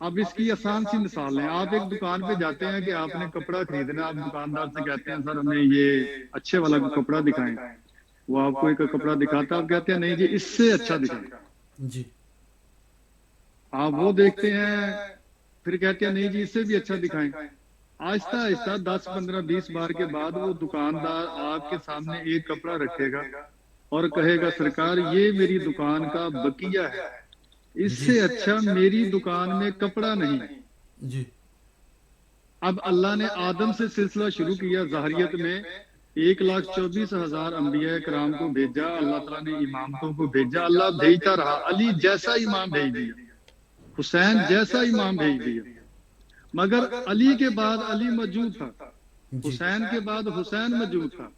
اب اس کی آسان سی مثال ہے، آپ ایک دکان پہ جاتے ہیں کہ آپ نے کپڑا خریدنا، آپ دکاندار سے کہتے ہیں سر ہمیں یہ اچھے والا کپڑا دکھائیں، وہ آپ کو ایک کپڑا دکھاتا ہے، آپ کہتے ہیں نہیں جی اس سے اچھا دکھائیں، جی آپ وہ دیکھتے ہیں، پھر کہتے ہیں نہیں جی اس سے بھی اچھا دکھائیں، آہستہ آہستہ 10 15 20 بار کے بعد وہ دکاندار آپ کے سامنے ایک کپڑا رکھے گا اور کہے گا سرکار یہ میری دکان کا بقیہ ہے، اس جی سے اچھا میری دکان میں کپڑا نہیں۔ جی اب اللہ نے آدم سے سلسلہ شروع کیا، ظاہریت میں 1,24,000 انبیاء کرام کو بھیجا، اللہ تعالیٰ نے امامتوں کو بھیجا، اللہ بھیجتا رہا، علی جیسا امام بھیج دیا، حسین جیسا امام بھیج دیا، مگر علی کے بعد علی موجود تھا، جی حسین کے بعد حسین موجود تھا۔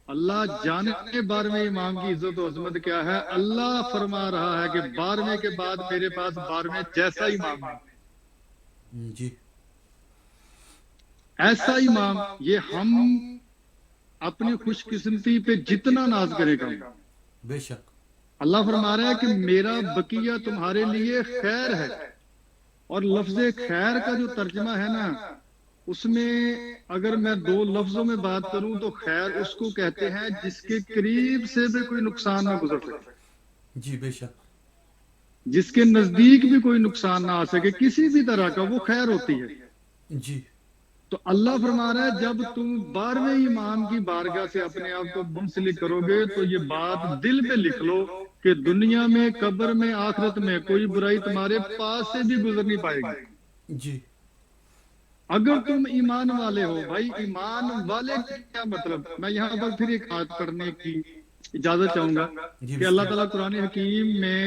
اللہ جانے 12ویں امام کی عزت و عظمت کیا ہے، اللہ فرما رہا ہے کہ 12ویں کے بعد میرے پاس 12ویں جیسا امام نہیں، جی ایسا امام۔ یہ ہم اپنی خوش قسمتی پہ جتنا ناز کرے گا، بے شک اللہ فرما رہا ہے کہ میرا بقیہ تمہارے لیے خیر ہے، اور لفظ خیر کا جو ترجمہ ہے نا، اس میں اگر میں 2 لفظوں میں بات کروں تو خیر اس کو کہتے ہیں جس کے قریب سے بھی کوئی نقصان نہ گزر سکے، جی بے شک جس کے نزدیک بھی کوئی نقصان نہ آ سکے کسی بھی طرح کا، وہ خیر ہوتی ہے۔ جی تو اللہ فرما رہا ہے جب تم 12ویں امام کی بارگاہ سے اپنے آپ کو منسلک کرو گے تو یہ بات دل پہ لکھ لو کہ دنیا میں، قبر میں، آخرت میں کوئی برائی تمہارے پاس سے بھی گزر نہیں پائے گی، جی اگر تم ایمان والے ہو۔ بھائی ایمان والے کا کیا مطلب؟ میں یہاں پر پھر ایک آیت پڑھنے کی اجازت چاہوں گا جی کہ بسم اللہ اللہ تعالیٰ قرآن حکیم میں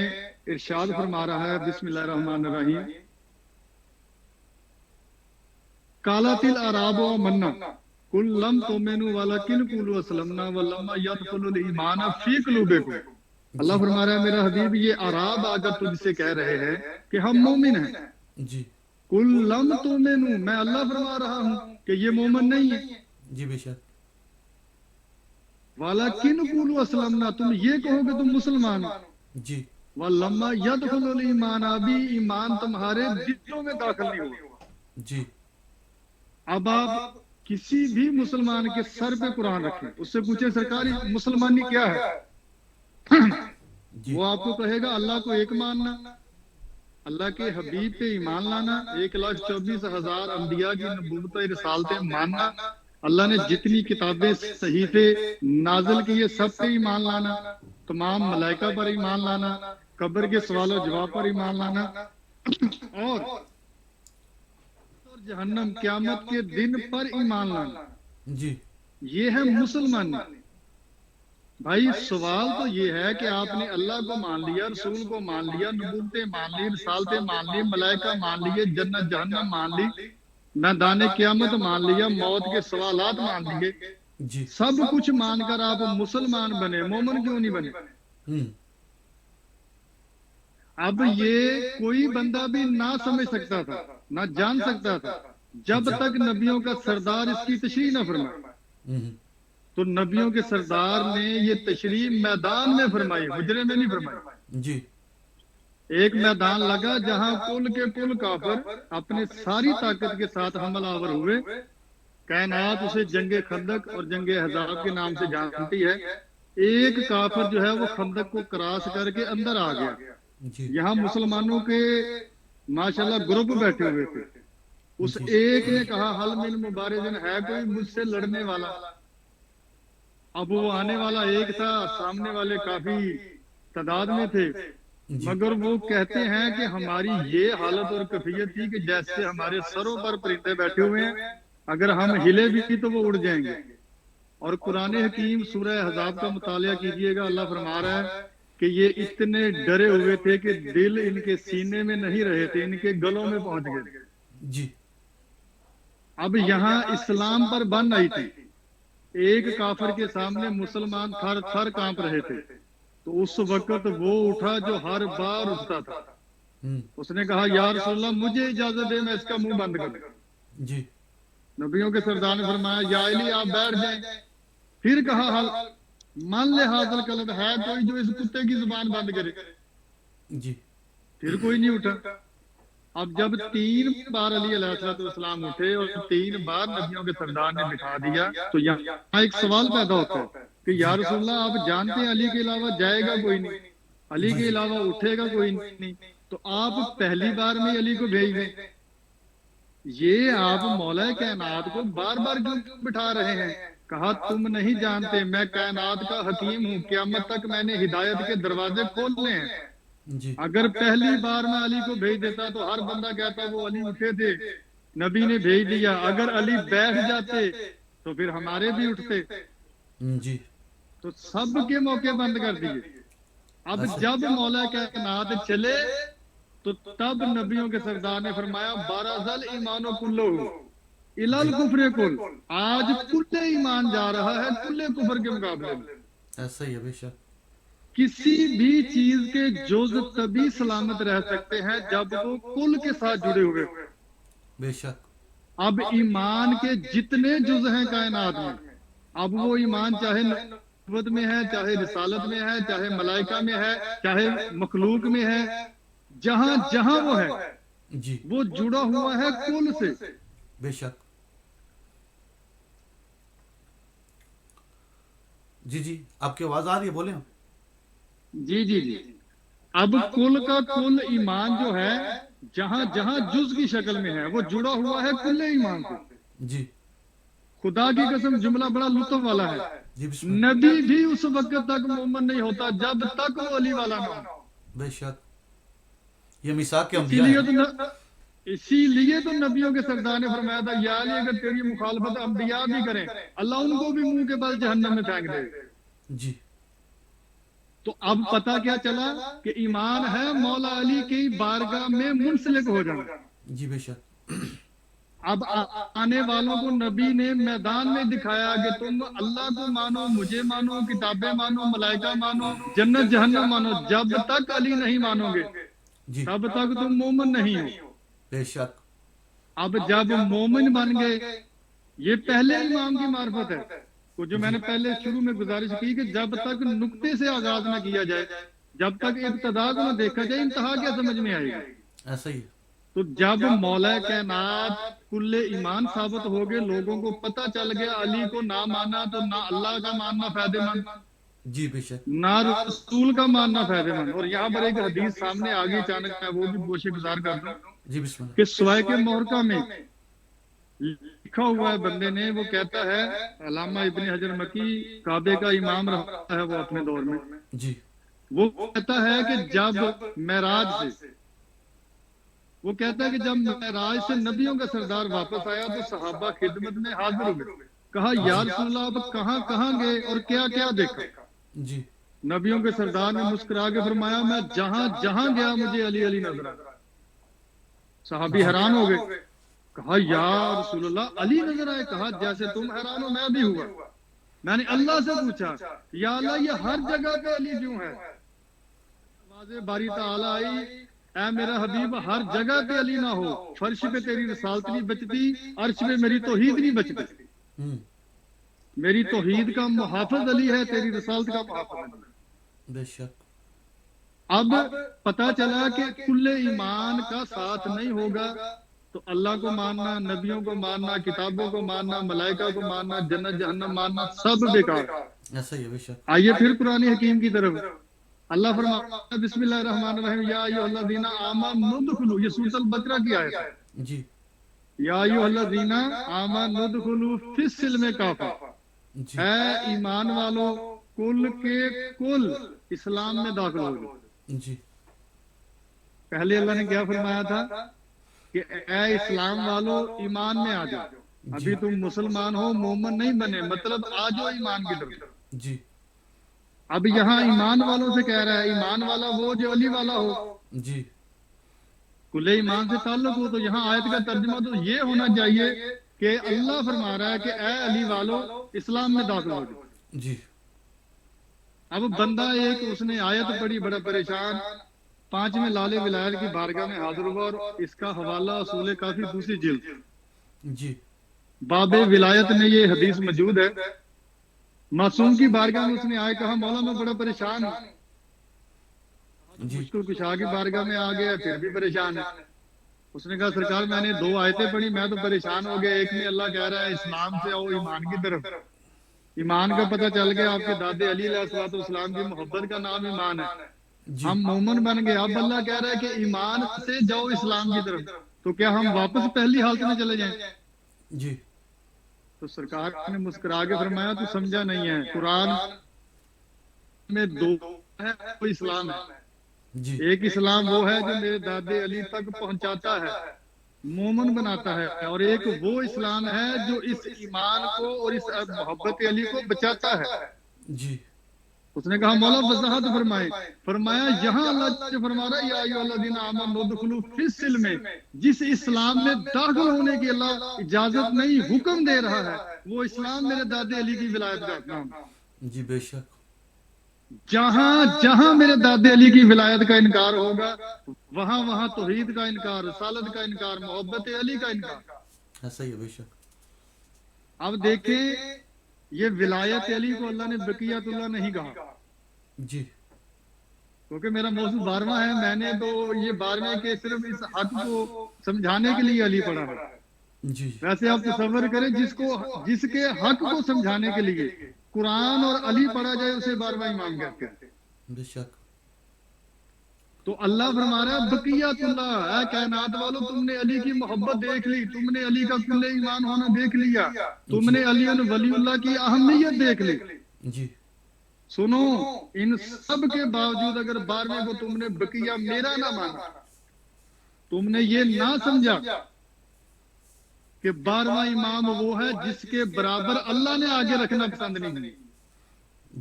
ارشاد فرما رہا ہے، بسم اللہ الرحمن الرحیم، قالت الاعراب آمنا قل لم تؤمنوا ولکن قولوا اسلمنا ولما يدخل الايمان في قلوبكم۔ اللہ فرما رہا ہے میرا حبیب یہ اعراب آ کر تجھ سے کہہ رہے ہیں کہ ہم مومن ہیں، جی قل لم تؤمنوا، میں اللہ فرما رہا ہوں کہ یہ مومن نہیں ہے، جی بے شک وَلَكِنْ قُولُوا أَسْلَمْنَا، تم یہ کہو کہ تم مسلمان ہو، جی وَلَمَّا يَدْخُلُ الْإِيمَانَ، ابھی ایمان تمہارے دلوں میں داخل نہیں ہوا۔ جی اب آپ کسی بھی مسلمان کے سر پہ قرآن رکھیں، اس سے پوچھیں سرکاری مسلمانی کیا ہے، جی وہ آپ کو کہے گا اللہ کو ایک ماننا، اللہ کے حبیب پہ ایمان لانا، 1,24,000 انبیاء کی نبوت رسالتیں ماننا، اللہ نے جتنی کتابیں صحیفے نازل کیے سب پہ ایمان لانا، تمام ملائکہ پر ایمان لانا، قبر کے سوال و جواب پر ایمان لانا، اور جہنم قیامت کے دن پر ایمان لانا، جی یہ ہے مسلمانی۔ بھائی سوال تو یہ ہے کہ آپ نے اللہ کو مان لیا، رسول کو مان لیا، نبوتیں مان لی، رسالتیں مان لی، ملائکہ مان لیے، جنت جہنم مان لی، میدان قیامت مان لیا، موت کے سوالات مان لیے، جی سب کچھ مان کر آپ مسلمان بنے، مومن کیوں نہیں بنے؟ اب یہ کوئی بندہ بھی نہ سمجھ سکتا تھا، نہ جان سکتا تھا جب تک نبیوں کا سردار اس کی تشریح نہ فرمائے۔ تو نبیوں کے سردار نے یہ تشریح میدان میں فرمائی، حجرے میں نہیں فرمائی۔ جی ایک میدان لگا جہاں کل کے کل کافر اپنے ساری طاقت کے ساتھ حملہ آور ہوئے، کائنات اسے جنگ خندق اور جنگ احزاب کے نام سے جانتی ہے۔ ایک کافر جو ہے وہ خندق کو کراس کر کے اندر آ گیا، جی یہاں مسلمانوں کے ماشاءاللہ گروپ بیٹھے ہوئے تھے، اس ایک نے کہا حل من مبارزن، ہے کوئی مجھ سے لڑنے والا؟ اب وہ آنے والا ایک تھا، سامنے والے کافی تعداد میں تھے، مگر وہ کہتے ہیں کہ ہماری یہ حالت اور کیفیت تھی کہ جیسے ہمارے سروں پر پرندے بیٹھے ہوئے ہیں، اگر ہم ہلے بھی تو وہ اڑ جائیں گے۔ اور قرآن حکیم سورہ احزاب کا مطالعہ کیجئے گا، اللہ فرما رہا ہے کہ یہ اتنے ڈرے ہوئے تھے کہ دل ان کے سینے میں نہیں رہے تھے، ان کے گلوں میں پہنچ گئے۔ جی اب یہاں اسلام پر بن آئی تھی، ایک کافر کے سامنے مسلمان تھر تھر کانپ رہے تھے، تو اس وقت وہ اٹھا جو ہر بار اٹھتا تھا، اس نے کہا یا رسول اللہ مجھے اجازت دے میں اس کا منہ بند کر دوں۔ جی نبیوں کے سردار نے فرمایا یا علی آپ بیٹھ جائیں، پھر کہا حل مان لے حاصل کلب، ہے کوئی جو اس کتے کی زبان بند کرے؟ جی پھر کوئی نہیں اٹھا۔ اب جب 3 بار علی علیہ السلام اٹھے اور 3 بار نبیوں کے سردار نے بٹھا دیا تو یہاں ایک سوال پیدا ہوتا ہے کہ یا جی رسول اللہ آپ جانتے ہیں علی کے علاوہ جائے گا کوئی نہیں، علی جی کے جی علاوہ اٹھے گا کوئی نہیں، تو آپ پہلی بار میں علی کو بھیج دیں، یہ آپ مولا کائنات کو بار بار کیوں بٹھا رہے ہیں؟ کہا تم نہیں جانتے میں کائنات کا حکیم ہوں، قیامت تک میں نے ہدایت کے دروازے کھولنے ہیں، جی اگر پہلی بار میں علی کو بھیج دیتا تو ہر بندہ کہتا وہ علی اٹھے تھے، نبی نے بھیج دیا، اگر علی بیٹھ جاتے تو پھر ہمارے بھی اٹھتے، جی تو سب کے موقع بند کر دیے۔ اب اچھا جب مولا کائنات چلے تو تب نبیوں کے سردار نے فرمایا 12 ذل ایمان و کلو الال کفر کل، آج کل ایمان جا رہا ہے کل کفر کے مقابلے میں، ایسا ہی ہے بے شک کسی بھی چیز کے جز تبھی سلامت رہ سکتے ہیں جب وہ کل کے ساتھ جڑے ہوئے ہوں۔ بے شک اب ایمان کے جتنے جز ہیں کائنات میں، اب وہ ایمان چاہے نبوت میں ہے، چاہے رسالت میں ہے، چاہے ملائکہ میں ہے، چاہے مخلوق میں ہے، جہاں جہاں وہ ہے جی وہ جڑا ہوا ہے کل سے۔ بے شک جی جی آپ کی آواز آ رہی ہے بولیں جی جی جی، اب کل کا کل ایمان جو ہے جہاں جہاں جز کی شکل میں ہے وہ جڑا ہوا ہے کل ایمان سے۔ جی خدا کی قسم جملہ بڑا لطف والا ہے، جی بسم اللہ نبی بھی اس وقت تک مومن نہیں ہوتا جب تک وہ علی والا نہ ہو۔ بے شک یہ میثاق کے اسی انبیاء لیے ہیں اسی لیے تو نبیوں کے سردار نے فرمایا تھا یا علی اگر تیری مخالفت انبیاء بھی کریں اللہ ان کو بھی منہ کے بل جہنم میں پھینک دے۔ جی تو اب پتہ کیا چلا کہ ایمان ہے مولا علی کی بارگاہ میں منسلک ہو جانا۔ جی بے شک اب آنے والوں کو نبی نے میدان میں دکھایا کہ تم اللہ کو مانو، مجھے مانو، کتابیں مانو، ملائکہ مانو، جنت جہنم مانو، جب تک علی نہیں مانو گے جی تب تک تم مومن نہیں ہو۔ بے شک اب جب مومن بن گئے، یہ پہلے امام کی معرفت ہے، وہ جو میں نے پہلے شروع میں گزارش کی کہ جب تک نقطے سے آغاز نہ کیا جائے، جب تک ابتدا کو نہ دیکھا جائے انتہا کیا سمجھ میں آئے گی۔ ایسا ہی ہے تو جب مولا کائنات کل ایمان ثابت ہو گئے، لوگوں کو پتہ چل گیا علی کو نہ مانا تو نہ اللہ کا ماننا فائدہ مند، جی بے شک نہ رسول کا ماننا فائدہ مند۔ اور یہاں پر ایک حدیث سامنے آ گئی اچانک، میں وہ بھی گوشے گزار کر دوں جی بسم اللہ کہ سوائے کے محرقہ میں لکھا ہوا ہے بندے نے، وہ کہتا ہے علامہ ابن حجر مکی کعبے کا امام رہا ہے وہ اپنے دور میں، جی وہ کہتا ہے کہ جب معراج سے وہ کہتا ہے کہ جب معراج سے نبیوں کا سردار واپس آیا تو صحابہ خدمت میں حاضر ہوئے، کہا یا رسول اللہ آپ کہاں کہاں گئے اور کیا کیا دیکھا؟ جی نبیوں کے سردار نے مسکرا کے فرمایا میں جہاں جہاں گیا مجھے علی علی نظر آیا۔ صحابی حیران ہو گئے، کہا یا رسول اللہ علی نظر آئے؟ کہا جیسے تم حیران ہو میں بھی ہوا۔ میں نے اللہ سے پوچھا یا اللہ یہ ہر جگہ پہ علی کیوں ہے؟ آواز باری تعالی آئی اے میرا حبیب ہر جگہ پہ علی نہ ہو، فرش پہ تیری رسالت نہیں بچتی، عرش پہ میری توحید نہیں بچتی، میری توحید کا محافظ علی ہے، تیری رسالت کا محافظ علی ہے۔ بے شک اب پتا چلا کہ کل ایمان کا ساتھ نہیں ہوگا تو اللہ کو ماننا، نبیوں کو ماننا، کتابوں کو ماننا، ملائکہ کو ماننا، جنت جہنم ماننا سب بیکار۔ ایسا ہی ہے بے شک آئیے پھر قرآن حکیم کی طرف، اللہ فرماتا بسم اللہ الرحمن الرحیم یا ایھا الذین آمنوا ادخلوا، یہ سورۃ البقرہ کی آیت ہے، جی یا ایھا الذین آمنوا ادخلوا فی السلم کافہ، جی اے ایمان والو کل کے کل اسلام میں داخل ہو جاؤ۔ جی پہلے اللہ نے کیا فرمایا تھا کہ اے اسلام والو ایمان میں آ جاؤ، ابھی تم مسلمان ہو مومن نہیں بنے، مطلب آ جاؤ ایمان کی طرف۔ جی اب یہاں ایمان والوں سے کہہ رہا ہے، ایمان والا وہ جو علی والا ہو، جی کل ایمان سے تعلق ہو، تو یہاں آیت کا ترجمہ تو یہ ہونا چاہیے کہ اللہ فرما رہا ہے کہ اے علی والو اسلام میں داخل ہو جاؤ۔ جی اب بندہ ایک اس نے آیت پڑھی بڑا پریشان، 5ویں لالے ولایت کی بارگاہ میں حاضر ہوا، اور اس کا حوالہ اصول کافی دوسری جلد جی باب ولایت میں یہ حدیث موجود ہے۔ معصوم کی بارگاہ میں اس نے آئے کہا مولا میں بڑا پریشان ہوں، جی مشکل کشا کی بارگاہ میں آ گیا پھر بھی پریشان ہے۔ اس نے کہا سرکار میں نے 2 آیتیں پڑھی، میں تو پریشان ہو گیا. ایک میں اللہ کہہ رہا ہے اسلام سے آؤ ایمان کی طرف. ایمان کا پتہ چل گیا آپ کے دادے علی علیہ السلام کی محبت کا نام ایمان ہے. جی ہم مومن بن گئے. اب اللہ کہہ رہا ہے کہ ایمان سے جاؤ اسلام کی طرف. تو کیا ہم واپس پہلی حالت میں چلے جائیں؟ جی تو سرکار نے مسکرا کے فرمایا تو سمجھا نہیں ہے. قرآن میں 2 ہے، وہ اسلام ہے. جی ایک اسلام وہ ہے جو میرے دادے علی تک پہنچاتا ہے، مومن بناتا ہے، اور ایک وہ اسلام ہے جو اس ایمان کو اور اس محبت علی کو بچاتا ہے. جی اس نے کہا مولا وضاحت فرمائے. فرمایا یہاں اللہ سے فرما رہا ہے یا ایھا الذین آمنوا ادخلوا فی السلم، جس اسلام میں داخل ہونے کی اللہ اجازت نہیں حکم دے رہا ہے، وہ اسلام میرے دادے علی کی ولایت کا نام. جی بے شک. جہاں جہاں میرے دادے علی کی ولایت کا انکار ہوگا، وہاں وہاں توحید کا انکار، رسالت کا انکار، محبت علی کا انکار. ایسا ہی ہے بے شک. اب دیکھیں یہ ولایت علی کو اللہ نے بقیت اللہ نہیں کہا، جی کیونکہ میرا موضوع 12واں ہے. میں نے تو یہ 12ویں کے صرف اس حق کو سمجھانے کے لیے علی پڑھا ہے. جی ویسے آپ تصور کریں جس کے حق کو سمجھانے کے لیے قرآن اور علی پڑھا جائے اسے 12واں امام کہتے ہیں. بے شک. تو اللہ فرما رہا ہے بقیت اللہ. اے کائنات والو تم نے علی کی محبت دیکھ لی، تم نے علی کا کل ایمان ہونا دیکھ لیا، تم نے علی ولی اللہ کی اہمیت دیکھ لی. جی سنو ان سب کے باوجود اگر 12ویں کو تم نے بقیہ میرا نہ مانا، تم نے یہ نہ سمجھا کہ 12واں امام وہ ہے جس کے برابر اللہ نے آگے رکھنا پسند نہیں،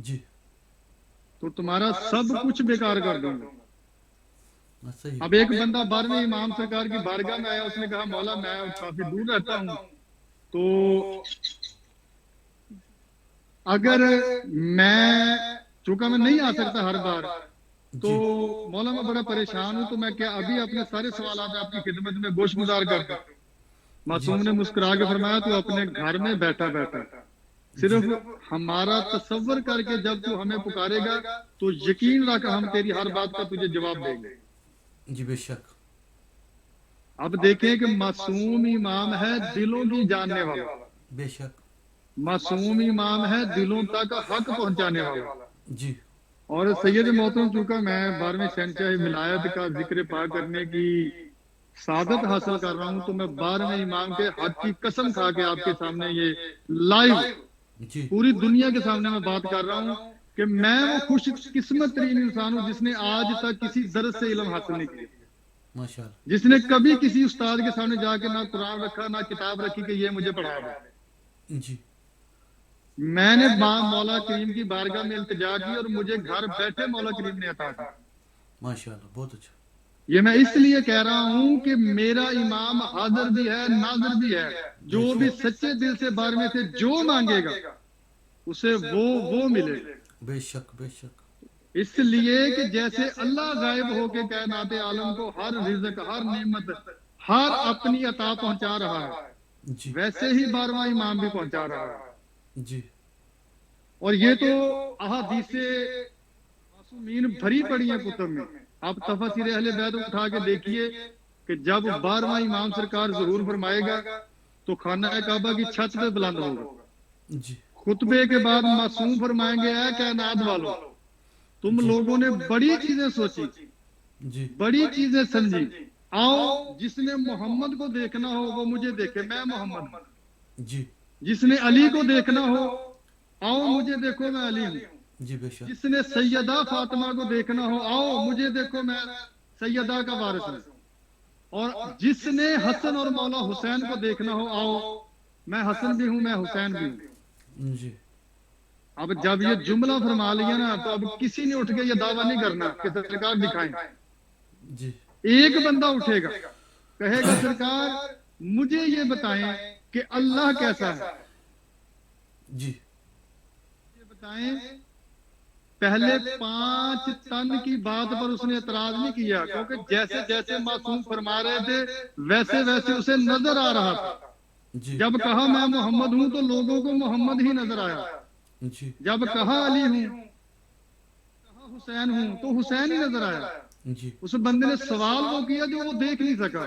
جی تو تمہارا سب کچھ بیکار کر دوں گا. ایسا ہی. اب ایک بندہ 12ویں امام سرکار کی بارگاہ میں آیا. اس نے کہا مولا میں کافی دور رہتا ہوں، تو اگر میں چونکہ میں نہیں آ سکتا ہر بار، تو مولا میں بڑا پریشان ہوں، تو میں کیا ابھی اپنے سارے سوالات آپ کی خدمت میں گوش گزار کر دوں؟ معصوم نے مسکرا کے فرمایا تو اپنے گھر میں بیٹھا بیٹھا صرف ہمارا تصور کر کے جب تو ہمیں پکارے گا تو یقین رکھ ہم تیری ہر بات کا تجھے جواب دیں گے. جی بے شک. اب دیکھیں کہ معصوم امام ہے دلوں کی جاننے والا، بے شک. معصوم امام ہے دلوں تک حق پہنچانے والا. جی اور سید محترم چونکہ میں 12ویں شہنشاہ ولایت کا ذکر پا کرنے کی سعادت حاصل کر رہا ہوں، تو میں 12ویں امام کے حق کی قسم کھا کے آپ کے سامنے یہ لائیو جی پوری دنیا کے سامنے میں بات کر رہا ہوں کہ میں وہ خوش قسمت ترین انسان ہوں جس نے آج تک کسی درس سے علم حاصل نہیں کیا، ماشاء اللہ. جس نے کبھی کسی استاد کے سامنے جا کے نہ قرآن رکھا نہ کتاب رکھی کہ یہ مجھے پڑھا دے. جی میں نے مولا کریم کی بارگاہ میں التجا کی اور مجھے گھر بیٹھے مولا کریم نے عطا کی. ماشاء اللہ بہت اچھا. یہ میں اس لیے کہہ رہا ہوں کہ میرا امام حاضر بھی ہے ناظر بھی ہے. جو بھی سچے دل سے 12ویں سے جو مانگے گا اسے وہ ملے گا. بے شک بے شک. اس لیے کہ جیسے اللہ غائب ہو کے کائنات عالم کو ہر رزق ہر نعمت ہر اپنی عطا پہنچا رہا ہے، جی ویسے ہی 12واں امام بھی پہنچا رہا ہے. جی اور یہ تو احادیث معصومین بھری پڑی ہیں کتب میں. آپ تفاسیر اہل بیت اٹھا کے دیکھیے کہ جب 12واں امام سرکار ظہور فرمائے گا تو خانہ کعبہ کی چھت پہ بلند ہوگا. جی خطبے کے بعد معصوم فرمائیں گے اے کائنات والو تم لوگوں نے بڑی چیزیں سوچی، جی بڑی چیزیں سمجھی، آؤ جس نے محمد کو دیکھنا ہو وہ مجھے دیکھے، میں محمد ہوں. جی جس نے علی کو دیکھنا ہو آؤ مجھے دیکھو میں علی ہوں. جی بے شک. جس نے سیدہ فاطمہ کو دیکھنا ہو آؤ مجھے دیکھو میں سیدہ کا وارث ہوں. اور جس نے حسن اور مولا حسین کو دیکھنا ہو آؤ میں حسن بھی ہوں میں حسین بھی ہوں. جی اب جب یہ جملہ فرما لیا نا تو اب کسی نے اٹھ کے یہ دعویٰ نہیں کرنا کہ سرکار دکھائیں. جی ایک بندہ اٹھے گا کہے گا سرکار مجھے یہ بتائیں کہ اللہ کیسا ہے. جی یہ بتائیں. پہلے 5 تن کی بات پر اس نے اعتراض نہیں کیا کیونکہ جیسے جیسے معصوم فرما رہے تھے ویسے ویسے اسے نظر آ رہا تھا. جی جب کہا میں محمد ہوں تو لوگوں کو محمد ہی نظر آیا. جی جب کہا علی ہوں کہا حسین ہوں تو حسین ہی نظر آیا. جی اس بندے نے سوال وہ کیا جو وہ دیکھ نہیں سکا.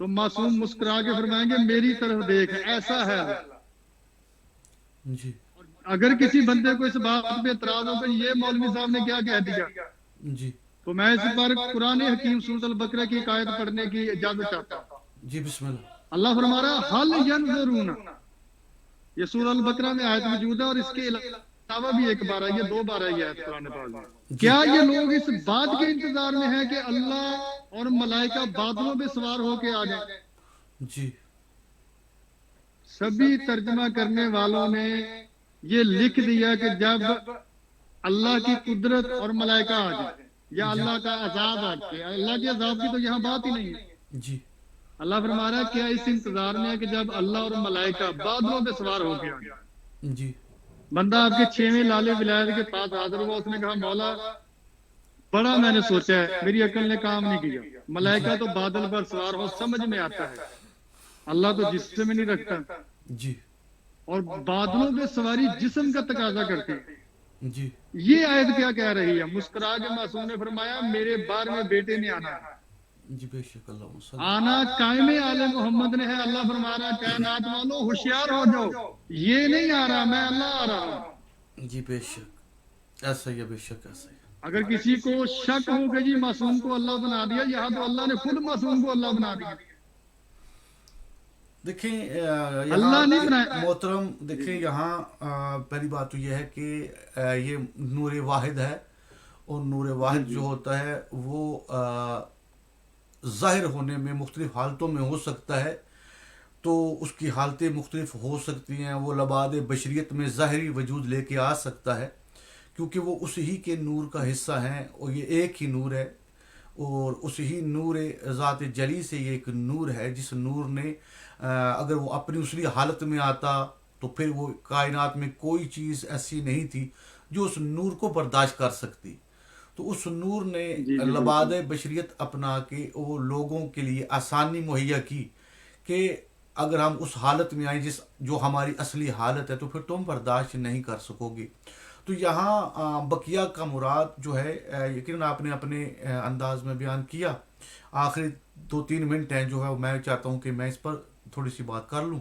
تو معصوم مسکرا کے فرمائیں گے میری طرف دیکھ ایسا ہے اللہ۔ جی اگر کسی بندے کو اس بات پہ اعتراض ہو کہ یہ مولوی صاحب نے کیا کہہ دیا، جی تو میں اس پر قرآن حکیم سورۃ البقرہ کی ایک آیت پڑھنے کی اجازت چاہتا ہوں۔ جی بسم اللہ۔ اللہ فرما رہا ہے حل ینظرون، یہ سورہ البقرہ میں آیت موجود ہے اور اس کے علاوہ بھی ایک بار ہے، یہ 2 بار ہے یہ آیت قرآن پاک میں۔ جی کیا یہ لوگ اس بات کے انتظار میں ہیں کہ اللہ اور ملائکہ بادلوں پہ سوار ہو کے آ جائیں؟ جی سبھی ترجمہ کرنے والوں نے یہ لکھ دیا کہ جب اللہ کی قدرت اور ملائکہ آ جائے یا اللہ کا عذاب آ جائے۔ اللہ کے عذاب کی تو یہاں بات ہی نہیں ہے۔ جی اللہ فرما رہا ہے کیا اس انتظار میں ہے کہ جب اللہ اور ملائکہ بادلوں پہ سوار ہو کے آ جائے؟ جی بندہ آپ کے 6ویں لالے ولایت کے پاس حاضر ہوا، اس نے کہا مولا بڑا میں نے سوچا ہے، میری عقل نے کام نہیں کیا، ملائکہ تو بادل پر سوار ہو سمجھ میں آتا ہے، اللہ تو جسم میں نہیں رکھتا، جی اور بادلوں پہ سواری جسم کا تقاضا کرتی ہے۔ جی یہ آیت کیا کہہ رہی ہے؟ مسکرا کے معصوم نے فرمایا میرے 12ویں بیٹے نے آنا ہے، جی بے شک اللہ صلی آنا قائم آل محمد نے ہے۔ اللہ فرما رہا ہے کائنات والو ہوشیار ہو جاؤ، یہ نہیں آ رہا، میں اللہ آ رہا ہوں۔ جی بے شک ایسا ہی ہے، بے شک ایسا ہی ہے۔ اگر کسی کو شک ہو کہ جی معصوم کو اللہ بنا دیا، یہاں تو اللہ نے خود معصوم کو اللہ بنا دیا۔ دیکھیں اللہ نہیں یہاں بنایا۔ محترم، دیکھیں یہاں پہلی بات تو یہ ہے کہ یہ نور واحد ہے، اور نور واحد جو ہوتا ہے وہ ظاہر ہونے میں مختلف حالتوں میں ہو سکتا ہے، تو اس کی حالتیں مختلف ہو سکتی ہیں، وہ لباد بشریت میں ظاہری وجود لے کے آ سکتا ہے، کیونکہ وہ اسی ہی کے نور کا حصہ ہیں، اور یہ ایک ہی نور ہے، اور اسی ہی نور ذات جلی سے یہ ایک نور ہے، جس نور نے اگر وہ اپنی اصلی حالت میں آتا تو پھر وہ کائنات میں کوئی چیز ایسی نہیں تھی جو اس نور کو برداشت کر سکتی، تو اس نور نے جی لباد بشریت اپنا کے وہ لوگوں کے لیے آسانی مہیا کی کہ اگر ہم اس حالت میں آئیں جو ہماری اصلی حالت ہے تو پھر تم برداشت نہیں کر سکو گے۔ تو یہاں بقیہ کا مراد جو ہے یقیناً آپ نے اپنے انداز میں بیان کیا، آخری 2-3 منٹ ہیں جو ہے میں چاہتا ہوں کہ میں اس پر تھوڑی سی بات کر لوں،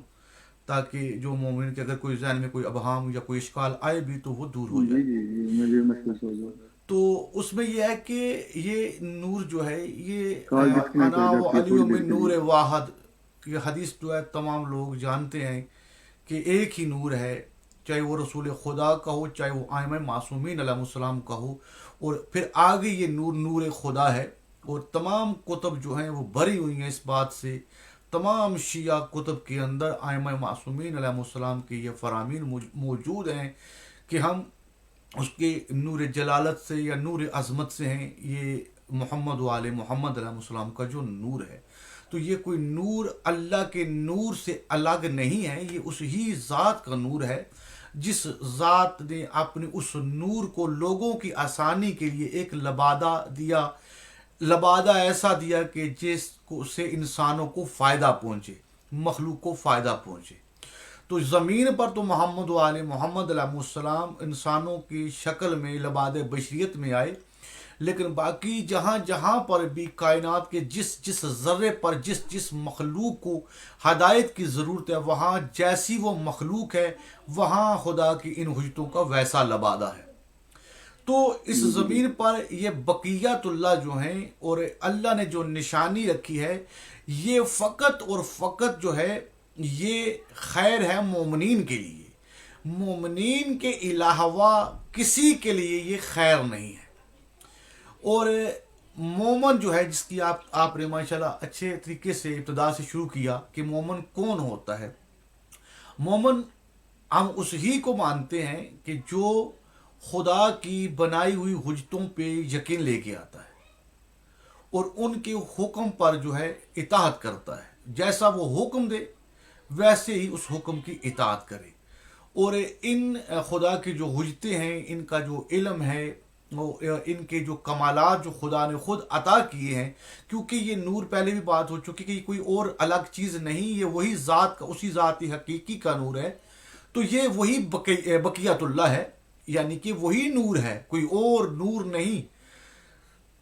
تاکہ جو مومن کے اگر کوئی ذہن میں کوئی ابہام یا کوئی اشکال آئے بھی تو وہ دور ہو جائے۔ مجھے محسوس ہو گیا۔ تو اس میں یہ ہے کہ یہ نور جو ہے یہ کال ڈسکنیکٹ انا ہو و جاتی ہے علی تھوڑی من دیر کے نور لیے۔ واحد، یہ حدیث جو ہے تمام لوگ جانتے ہیں کہ ایک ہی نور ہے، چاہے وہ رسول خدا کا ہو، چاہے وہ ائمہ معصومین علیہ السلام کا ہو، اور پھر آگے یہ نور نور خدا ہے، اور تمام کتب جو ہیں وہ بھری ہوئی ہیں اس بات سے، تمام شیعہ کتب کے اندر ائمہ معصومین علیہ السلام کے یہ فرامین موجود ہیں کہ ہم اس کے نور جلالت سے یا نور عظمت سے ہیں، یہ محمد و آل محمد علیہ السلام کا جو نور ہے، تو یہ کوئی نور اللہ کے نور سے الگ نہیں ہے، یہ اس ہی ذات کا نور ہے جس ذات نے اپنے اس نور کو لوگوں کی آسانی کے لیے ایک لبادہ دیا، لبادہ ایسا دیا کہ جس کو سے انسانوں کو فائدہ پہنچے، مخلوق کو فائدہ پہنچے۔ تو زمین پر تو محمد و آل محمد علیہ السلام انسانوں کی شکل میں لباد بشریت میں آئے، لیکن باقی جہاں جہاں پر بھی کائنات کے جس جس ذرے پر جس جس مخلوق کو ہدایت کی ضرورت ہے، وہاں جیسی وہ مخلوق ہے وہاں خدا کی ان حجتوں کا ویسا لبادہ ہے۔ تو اس زمین پر یہ بقیت اللہ جو ہیں اور اللہ نے جو نشانی رکھی ہے، یہ فقط اور فقط جو ہے یہ خیر ہے مومنین کے لیے، مومنین کے علاوہ کسی کے لیے یہ خیر نہیں ہے۔ اور مومن جو ہے، جس کی آپ نے ماشاءاللہ اچھے طریقے سے ابتدا سے شروع کیا کہ مومن کون ہوتا ہے، مومن ہم اس ہی کو مانتے ہیں کہ جو خدا کی بنائی ہوئی حجتوں پہ یقین لے کے آتا ہے اور ان کے حکم پر جو ہے اطاعت کرتا ہے، جیسا وہ حکم دے ویسے ہی اس حکم کی اطاعت کرے، اور ان خدا کی جو حجتیں ہیں، ان کا جو علم ہے، ان کے جو کمالات جو خدا نے خود عطا کیے ہیں، کیونکہ یہ نور پہلے بھی بات ہو چکی کہ یہ کوئی اور الگ چیز نہیں، یہ وہی ذات کا، اسی ذات حقیقی کا نور ہے، تو یہ وہی بقیت اللہ ہے، یعنی کہ وہی نور ہے، کوئی اور نور نہیں۔